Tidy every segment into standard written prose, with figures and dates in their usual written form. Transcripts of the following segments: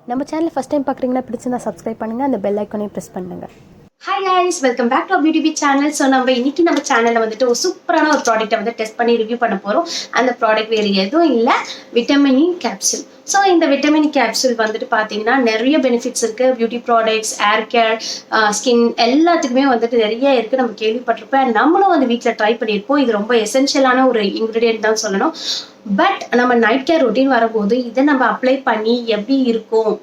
நம்ம channel first time பார்க்குறீங்கன்னா பிடிச்சிருந்தா சப்ஸ்கிரைப் பண்ணுங்கள், அந்த பெல் ஐக்கானையும் ப்ரெஸ் பண்ணுங்கள். Hi guys, welcome back to beauty channel. So நம்ம இன்னைக்கு நம்ம சேனலில் வந்துட்டு ஒரு சூப்பரான ஒரு ப்ராடக்ட்டை வந்து டெஸ்ட் பண்ணி ரிவ்யூ பண்ண போகிறோம். அந்த ப்ராடக்ட் வேறு எதுவும் இல்லை, விட்டமின் இ கேப்சூல். ஸோ இந்த விட்டமின் இ கேப்சூல் வந்துட்டு பார்த்தீங்கன்னா நிறைய பெனிஃபிட்ஸ் இருக்குது. Beauty products, hair care, skin எல்லாத்துக்குமே வந்துட்டு நிறைய இருக்குது. நம்ம கேள்விப்பட்டிருப்போம், நம்மளும் வந்து வீட்டில் ட்ரை பண்ணியிருப்போம். இது ரொம்ப எசென்ஷியலான ஒரு இன்க்ரீடியன்ட் தான் சொல்லணும். பட் நம்ம நைட் கேர் ரொட்டீன் வரும்போது இதை நம்ம அப்ளை பண்ணி எப்படி இருக்கும்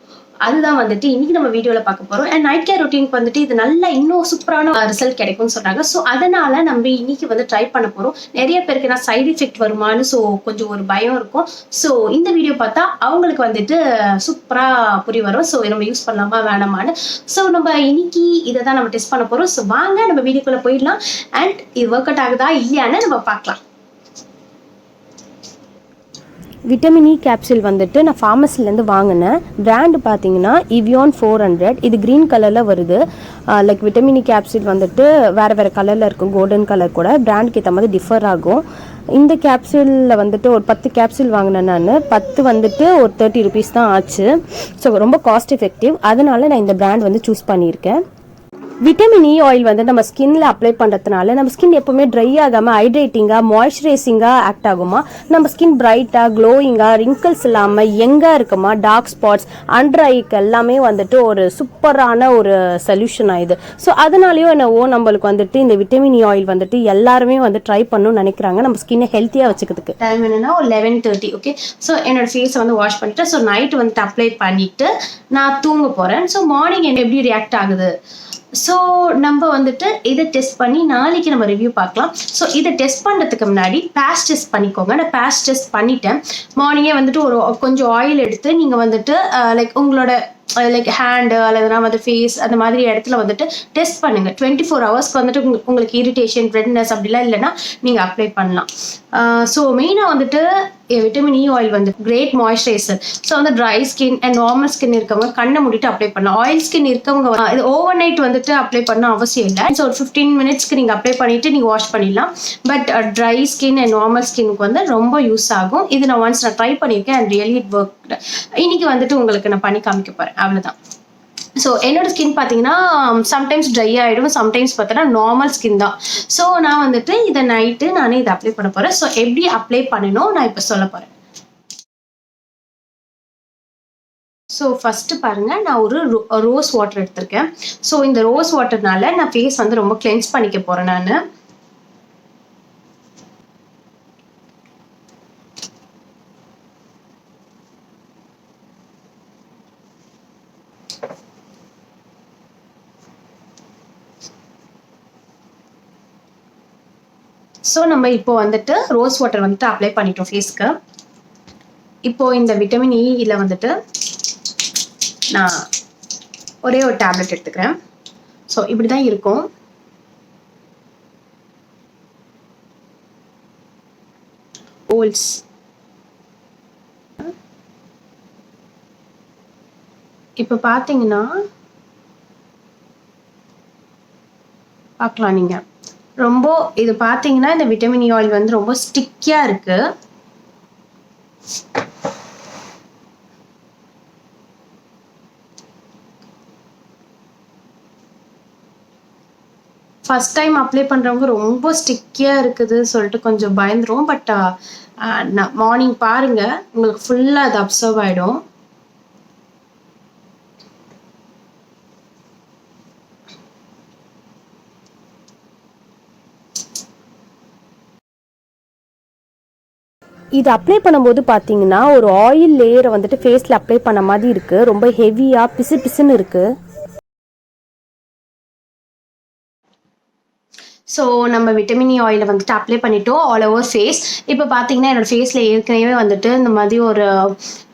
அதுதான் வந்துட்டு இன்னைக்கு நம்ம வீடியோல பார்க்க போறோம். அண்ட் நைட் கேர் ரொட்டீனுக்கு வந்துட்டு இது நல்ல இன்னும் சூப்பரான ரிசல்ட் கிடைக்கும்னு சொல்றாங்க. ஸோ அதனால நம்ம இன்னைக்கு வந்து ட்ரை பண்ண போறோம். நிறைய பேருக்கு நான் சைடு எஃபெக்ட் வருமானு ஸோ கொஞ்சம் ஒரு பயம் இருக்கும். ஸோ இந்த வீடியோ பார்த்தா அவங்களுக்கு வந்துட்டு சூப்பரா புரிய வரும். ஸோ நம்ம யூஸ் பண்ணலாமா வேணாமான்னு. ஸோ நம்ம இன்னைக்கு இதை தான் நம்ம டெஸ்ட் பண்ண போறோம். ஸோ வாங்க நம்ம வீடியோக்குள்ள போயிடலாம். அண்ட் இது ஒர்க் அவுட் ஆகுதா இல்லையான்னு நம்ம பார்க்கலாம். விட்டமின் இ கேப்சூல் வந்துட்டு நான் ஃபார்மசிலேருந்து வாங்கினேன். பிராண்டு பார்த்தீங்கன்னா இவியான் 400. இது க்ரீன் கலரில் வருது. லைக் விட்டமின் இ கேப்சூல் வந்துட்டு வேறு கலரில் இருக்கும், கோல்டன் கலர் கூட. பிராண்டுக்கு ஏற்ற மாதிரி டிஃபர் ஆகும். இந்த கேப்சூலில் வந்துட்டு ஒரு 10 கேப்சூல் வாங்கினேன் நான். 10 வந்துட்டு ஒரு 30 rupees தான் ஆச்சு. ஸோ ரொம்ப காஸ்ட் எஃபெக்டிவ். அதனால நான் இந்த பிராண்ட் வந்து சூஸ் பண்ணியிருக்கேன். விட்டமின் இ ஆயில் வந்து நம்ம ஸ்கின்ல அப்ளை பண்ணுறதுனால நம்ம ஸ்கின் எப்பவுமே ட்ரை ஆகாமல் ஹைட்ரேட்டிங்காக மாய்ஸ்சரைசிங்காக ஆக்ட் ஆகுமா. நம்ம ஸ்கின் பிரைட்டாக க்ளோயிங்காக ரிங்கிள்ஸ் இல்லாமல் யங்காக இருக்குமா. டார்க் ஸ்பாட்ஸ், அண்டர் ஐக்கு எல்லாமே வந்துட்டு ஒரு சூப்பரான ஒரு சொல்யூஷன் ஆகுது. ஸோ அதனாலேயும் என்னவோ நம்மளுக்கு வந்துட்டு இந்த விட்டமின் இ ஆயில் வந்துட்டு எல்லாருமே வந்து ட்ரை பண்ணணும்னு நினைக்கிறாங்க, நம்ம ஸ்கின்னை ஹெல்த்தியாக வச்சுக்கிறதுக்கு. டைம் என்னன்னா ஒரு 11:30. ஓகே, ஸோ என்னோட ஃபேஸை வந்து வாஷ் பண்ணிட்டு ஸோ நைட் வந்துட்டு அப்ளை பண்ணிட்டு நான் தூங்க போகிறேன். ஸோ மார்னிங் என்ன எப்படி ரியாக்ட் ஆகுது. ஸோ நம்ம வந்துட்டு இதை டெஸ்ட் பண்ணி நாளைக்கு நம்ம ரிவ்யூ பார்க்கலாம். ஸோ இதை டெஸ்ட் பண்ணுறதுக்கு முன்னாடி பேட்ச் டெஸ்ட் பண்ணிக்கோங்க. நான் பேட்ச் டெஸ்ட் பண்ணிட்டேன். மார்னிங்கே வந்துட்டு ஒரு கொஞ்சம் ஆயில் எடுத்து நீங்கள் வந்துட்டு லைக் உங்களோட லைக் ஹேண்டு அல்லதுனா வந்து ஃபேஸ் அந்த மாதிரி இடத்துல வந்துட்டு டெஸ்ட் பண்ணுங்க. 24 hours வந்துட்டு உங்களுக்கு இரிட்டேஷன், ரெட்னஸ் அப்படிலாம் இல்லைன்னா நீங்கள் அப்ளை பண்ணலாம். ஸோ மெயினாக வந்துட்டு விட்டமின் இ ஆயில் வந்து கிரேட் மாய்ஸ்சரைசர். ஸோ வந்து dry skin and normal skin இருக்கவங்க கண்ணை மூடிட்டு அப்ளை பண்ணலாம். ஆயில் ஸ்கின் இருக்கவங்க இது ஓவர் நைட் வந்துட்டு அப்ளை பண்ண அவசியம் இல்லை. ஸோ ஒரு 15 minutes நீங்கள் அப்ளை பண்ணிட்டு நீங்கள் வாஷ் பண்ணிடலாம். But dry skin and normal ஸ்கின்னுக்கு வந்து ரொம்ப யூஸ் ஆகும். இது நான் ஒன்ஸ் ட்ரை பண்ணியிருக்கேன் அண்ட் ரியலி இட் ஒர்க். இன்னைக்கு வந்துட்டு உங்களுக்கு நான் பண்ணி காமிக்க போறேன், அவ்வளோதான். ஸோ என்னோட ஸ்கின் பார்த்தீங்கன்னா சம்டைம்ஸ் ட்ரை ஆகிடும், சம்டைம்ஸ் பார்த்தோன்னா நார்மல் ஸ்கின் தான். ஸோ நான் வந்துட்டு இதை நைட்டு நானே இதை அப்ளை பண்ண போகிறேன். ஸோ எப்படி அப்ளை பண்ணணும் நான் இப்போ சொல்ல போகிறேன். ஸோ ஃபஸ்ட்டு பாருங்கள், நான் ஒரு ரோஸ் வாட்டர் எடுத்திருக்கேன். ஸோ இந்த ரோஸ் வாட்டர்னால நான் ஃபேஸ் வந்து ரொம்ப கிளென்ஸ் பண்ணிக்க போகிறேன் நான். ஸோ நம்ம இப்போ வந்துட்டு ரோஸ் வாட்டர் வந்துட்டு அப்ளை பண்ணிட்டோம் ஃபேஸ்க்கு. இப்போ இந்த விட்டமின் இல வந்துட்டு நான் ஒரே ஒரு டேப்லெட் எடுத்துக்கிறேன். ஸோ இப்படி தான் இருக்கும். ஓல்ஸ் இப்போ பார்த்தீங்கன்னா பார்க்கலாம் நீங்கள். ரொம்ப இது பார்த்தீங்கன்னா இந்த விட்டமின் இ ஆயில் வந்து ரொம்ப ஸ்டிக்கியாக இருக்கு. ஃபர்ஸ்ட் டைம் அப்ளை பண்ணுறவங்க ரொம்ப ஸ்டிக்கியாக இருக்குது சொல்லிட்டு கொஞ்சம் பயந்துரும். பட் மார்னிங் பாருங்க, உங்களுக்கு ஃபுல்லாக அது அப்சர்வ் ஆகிடும். இது அப்ளை பண்ணும்போது பார்த்தீங்கன்னா ஒரு ஆயில் லேயரை வந்துட்டு ஃபேஸில் அப்ளை பண்ண மாதிரி இருக்குது. ரொம்ப ஹெவியாக பிசு பிசுன்னு இருக்குது. ஸோ நம்ம விட்டமின் இ ஆயிலை வந்துட்டு அப்ளை பண்ணிட்டோம் ஆல் ஓவர் ஃபேஸ். இப்போ பார்த்தீங்கன்னா என்னோட ஃபேஸில் ஏற்கனவே வந்துட்டு இந்த மாதிரி ஒரு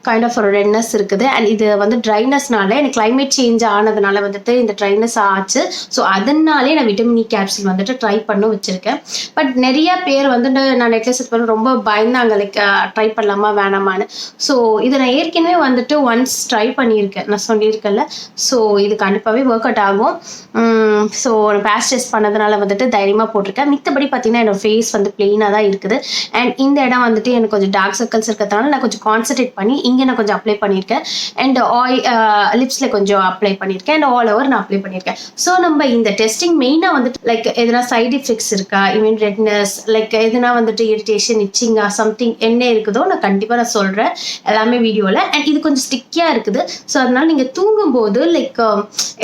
கைண்ட் ஆஃப் ஒரு ரெட்னஸ் இருக்குது. அண்ட் இது வந்து ட்ரைனஸ்னால எனக்கு கிளைமேட் சேஞ்ச் ஆனதுனால வந்துட்டு இந்த ட்ரைனஸ் ஆச்சு. ஸோ அதனாலே நான் விட்டமின் இ கேப்சூல் வந்துட்டு ட்ரை பண்ண வச்சுருக்கேன். பட் நிறைய பேர் வந்துட்டு நான் நெக்லஸ் பண்ண ரொம்ப பயந்தாங்க, லைக் ட்ரை பண்ணலாமா வேணாமான்னு. ஸோ இதை நான் ஏற்கனவே வந்துட்டு ஒன்ஸ் ட்ரை பண்ணியிருக்கேன், நான் சொல்லியிருக்கேன்ல. ஸோ இது கண்டிப்பாகவே ஒர்க் அவுட் ஆகும். ஸோ பேட்ச் டெஸ்ட் பண்ணதுனால வந்துட்டு தைரியமாக போட்டிருக்கேன். மித்தபடி பார்த்தீங்கன்னா என்னோட ஃபேஸ் வந்து பிளெயினாக தான் இருக்குது. அண்ட் இந்த இடம் வந்துட்டு எனக்கு கொஞ்சம் டார்க் சர்க்கிள்ஸ் இருக்கிறதுனால நான் கொஞ்சம் கான்சன்ட்ரேட் பண்ணி இங்கே நான் கொஞ்சம் அப்ளை பண்ணியிருக்கேன் அண்ட் லிப்ஸில் கொஞ்சம் அப்ளை பண்ணியிருக்கேன் அண்ட் ஆல் ஓவர் நான் அப்ளை பண்ணியிருக்கேன். ஸோ நம்ம இந்த டெஸ்டிங் மெயினாக வந்துட்டு லைக் எதனா சைட் எஃபெக்ட்ஸ் இருக்கா, இவன் ரெட்னஸ், லைக் எதுனா வந்துட்டு இரிட்டேஷன், இச்சிங்கா, சம்திங் என்ன இருக்குதோ நான் கண்டிப்பாக நான் சொல்கிறேன் எல்லாமே வீடியோவில். அண்ட் இது கொஞ்சம் ஸ்டிக்கியாக இருக்குது. ஸோ அதனால நீங்கள் தூங்கும்போது லைக்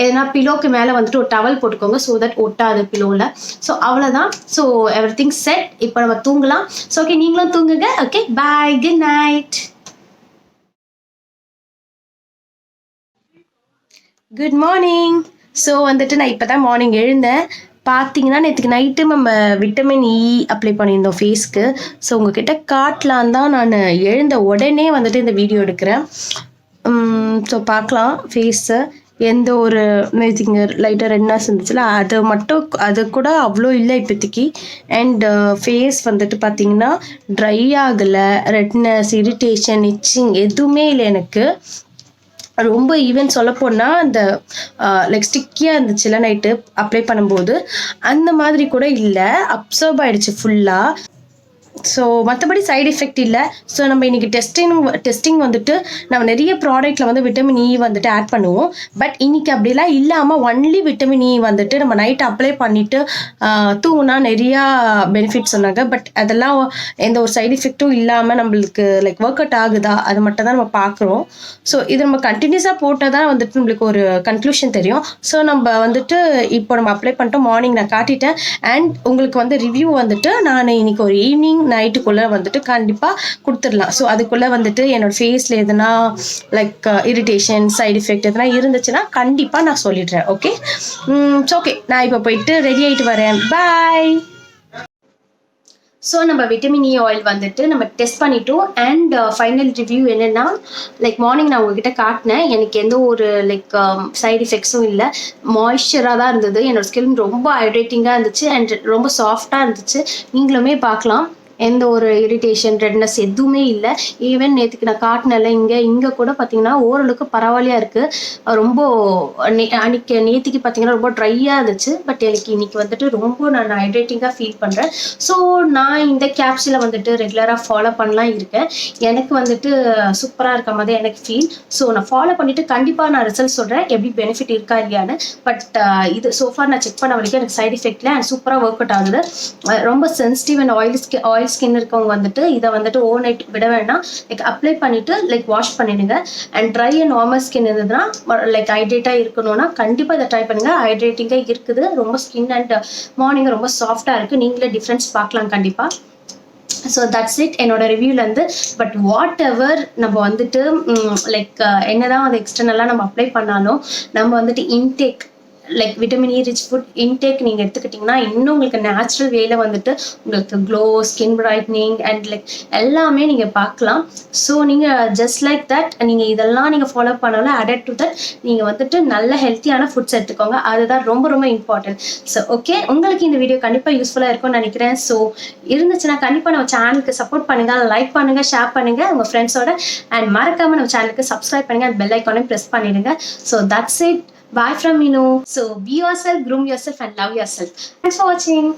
எதனா பிலோக்கு மேலே வந்துட்டு ஒரு டவல் போட்டுக்கோங்க, ஸோ தட் ஒட்டாது பிலோவில். ஸோ அவ்வளோதான். So everything set. இப்போ நம்ம தூங்கலாம். ஸோ ஓகே, நீங்களும் தூங்குங்க. Okay, bye, good night. Good morning. So வந்துட்டு நான் இப்போ தான் மார்னிங் எழுந்தேன். பார்த்தீங்கன்னா நேற்றுக்கு நைட்டு நம்ம விட்டமின் இ அப்ளை பண்ணியிருந்தோம் ஃபேஸ்க்கு. ஸோ உங்ககிட்ட காட்டலான் தான் நான் எழுந்த உடனே வந்துட்டு இந்த வீடியோ எடுக்கிறேன். ஸோ பார்க்கலாம் ஃபேஸை. எந்த ஒரு மேஜிங்கர் லைட்டாக ரெட்னஸ் இருந்துச்சுல அது மட்டும், அது கூட அவ்வளோ இல்லை இப்போதைக்கு. அண்ட் ஃபேஸ் வந்துட்டு பார்த்தீங்கன்னா ட்ரை ஆகலை, ரெட்னஸ், இரிட்டேஷன், இச்சிங் எதுவுமே இல்லை எனக்கு. ரொம்ப ஈவன் சொல்லப்போனால் அந்த லைக் ஸ்டிக்கியாக இருந்துச்சுல நைட்டு அப்ளை பண்ணும்போது, அந்த மாதிரி கூட இல்லை, அப்சர்வ் ஆகிடுச்சு ஃபுல்லாக. ஸோ மற்றபடி சைடு எஃபெக்ட் இல்லை. ஸோ நம்ம இன்றைக்கி டெஸ்டிங் வந்துட்டு நம்ம நிறைய ப்ராடக்ட்டில் வந்து விட்டமின் இ வந்துட்டு ஆட் பண்ணுவோம். பட் இன்றைக்கி அப்படிலாம் இல்லாமல் ஒன்லி விட்டமின் இ வந்துட்டு நம்ம நைட் அப்ளை பண்ணிவிட்டு தூங்கினா நிறையா பெனிஃபிட் சொன்னாங்க. பட் அதெல்லாம் எந்த ஒரு சைடு எஃபெக்ட்டும் இல்லாமல் நம்மளுக்கு லைக் ஒர்க் அவுட் ஆகுதா அது மட்டும் தான் நம்ம பார்க்குறோம். ஸோ இது நம்ம கண்டினியூஸாக போட்டால் தான் வந்துட்டு நம்மளுக்கு ஒரு கன்க்ளூஷன் தெரியும். ஸோ நம்ம வந்துட்டு இப்போ நம்ம அப்ளை பண்ணிட்டோம், மார்னிங் நான் காட்டிட்டேன். அண்ட் உங்களுக்கு வந்து ரிவ்யூ வந்துட்டு நான் இன்னைக்கு ஒரு ஈவினிங் நைட்டுக்குள்ளே வந்துட்டு கண்டிப்பாக கொடுத்துடலாம். ஸோ அதுக்குள்ளே வந்துட்டு என்னோட ஃபேஸில் எதுனா லைக் இரிட்டேஷன், சைடு எஃபெக்ட் எதுனா இருந்துச்சுன்னா கண்டிப்பாக நான் சொல்லிடுறேன். ஓகே, ஓகே, நான் இப்போ போயிட்டு ரெடி ஆகிட்டு வரேன். பாய். ஸோ நம்ம விட்டமின் இ ஆயில் வந்துட்டு நம்ம டெஸ்ட் பண்ணிட்டோம். அண்ட் ஃபைனல் ரிவ்யூ என்னென்னா லைக் மார்னிங் நான் உங்ககிட்ட காட்டினேன், எனக்கு எந்த ஒரு லைக் சைடு எஃபெக்ட்ஸும் இல்லை, மாய்ஸ்சராக தான் இருந்தது. என்னோடய ஸ்கின் ரொம்ப ஹைட்ரேட்டிங்காக இருந்துச்சு அண்ட் ரொம்ப சாஃப்டாக இருந்துச்சு. நீங்களுமே பார்க்கலாம், எந்த ஒரு இரிட்டேஷன், ரெட்னஸ் எதுவுமே இல்லை. ஈவன் நேற்றுக்கு நான் காட்டினல இங்கே கூட பார்த்தீங்கன்னா ஓரளவுக்கு பரவாயில்லையாக இருக்குது. ரொம்ப அன்றைக்கி நேற்றுக்கு பார்த்தீங்கன்னா ரொம்ப ட்ரையாக இருந்துச்சு. பட் எனக்கு இன்றைக்கி வந்துட்டு ரொம்ப நான் ஹைட்ரேட்டிங்காக ஃபீல் பண்ணுறேன். ஸோ நான் இந்த கேப்சூலை வந்துட்டு ரெகுலராக ஃபாலோ பண்ணலாம் இருக்கேன். எனக்கு வந்துட்டு சூப்பராக இருக்க மாதிரி எனக்கு ஃபீல். ஸோ நான் ஃபாலோ பண்ணிவிட்டு கண்டிப்பாக நான் ரிசல்ட் சொல்கிறேன் எப்படி பெனிஃபிட் இருக்கா இல்லையான்னு. பட் இது சோஃபார் நான் செக் பண்ண வரைக்கும் எனக்கு சைட் எஃபெக்டில் அண்ட் சூப்பராக ஒர்க் அவுட் ஆகுது. ரொம்ப சென்சிட்டிவ் அண்ட் ஆயில் ஸ்கின் இருக்கவங்க வந்துட்டு இதை வந்துட்டு ஓவர் நைட் விட வேணாம். லைக் அப்ளை பண்ணிட்டு லைக் வாஷ் பண்ணிடுங்க. And try and normal skin இருந்ததுன்னா லைக் ஹைட்ரேட்டாக இருக்கணும்னா கண்டிப்பாக இதை ட்ரை பண்ணுங்க. ஹைட்ரேட்டிங்காக இருக்குது, ரொம்ப ஸ்கின் அண்ட் மார்னிங் ரொம்ப சாஃப்டாக இருக்குது. நீங்களே டிஃப்ரென்ஸ் பார்க்கலாம் கண்டிப்பாக. ஸோ தட்ஸ் இட் என்னோட ரிவ்யூலேருந்து. பட் வாட் எவர் நம்ம வந்துட்டு லைக் என்னதான் அது எக்ஸ்டர்னலாக நம்ம அப்ளை பண்ணாலும் நம்ம வந்துட்டு intake like vitamin E rich food intake நீங்கள் எடுத்துக்கிட்டிங்கன்னா இன்னும் உங்களுக்கு நேச்சுரல் வேல வந்துட்டு உங்களுக்கு glow, skin brightening and like எல்லாமே நீங்கள் பார்க்கலாம். ஸோ நீங்கள் ஜஸ்ட் லைக் தட் நீங்கள் இதெல்லாம் நீங்கள் ஃபாலோ பண்ணாலும் அடட் டு தட் நீங்கள் வந்துட்டு நல்ல ஹெல்த்தியான ஃபுட்ஸ் எடுத்துக்கோங்க. அதுதான் ரொம்ப ரொம்ப இம்பார்ட்டன்ட். ஸோ ஓகே, உங்களுக்கு இந்த வீடியோ கண்டிப்பாக யூஸ்ஃபுல்லாக இருக்கும்னு நினைக்கிறேன். ஸோ இருந்துச்சுன்னா கண்டிப்பாக நம்ம சேனலுக்கு சப்போர்ட் பண்ணுங்கள், லைக் பண்ணுங்கள், ஷேர் பண்ணுங்கள் உங்கள் ஃப்ரெண்ட்ஸோட. அண்ட் மறக்காமல் நம்ம சேனலுக்கு சப்ஸ்கிரைப் பண்ணுங்கள் அண்ட் பெல் ஐக்கானையும் ப்ரெஸ் பண்ணிடுங்க. So that's it. Bye from Minu. So be yourself, groom yourself and love yourself. Thanks for watching.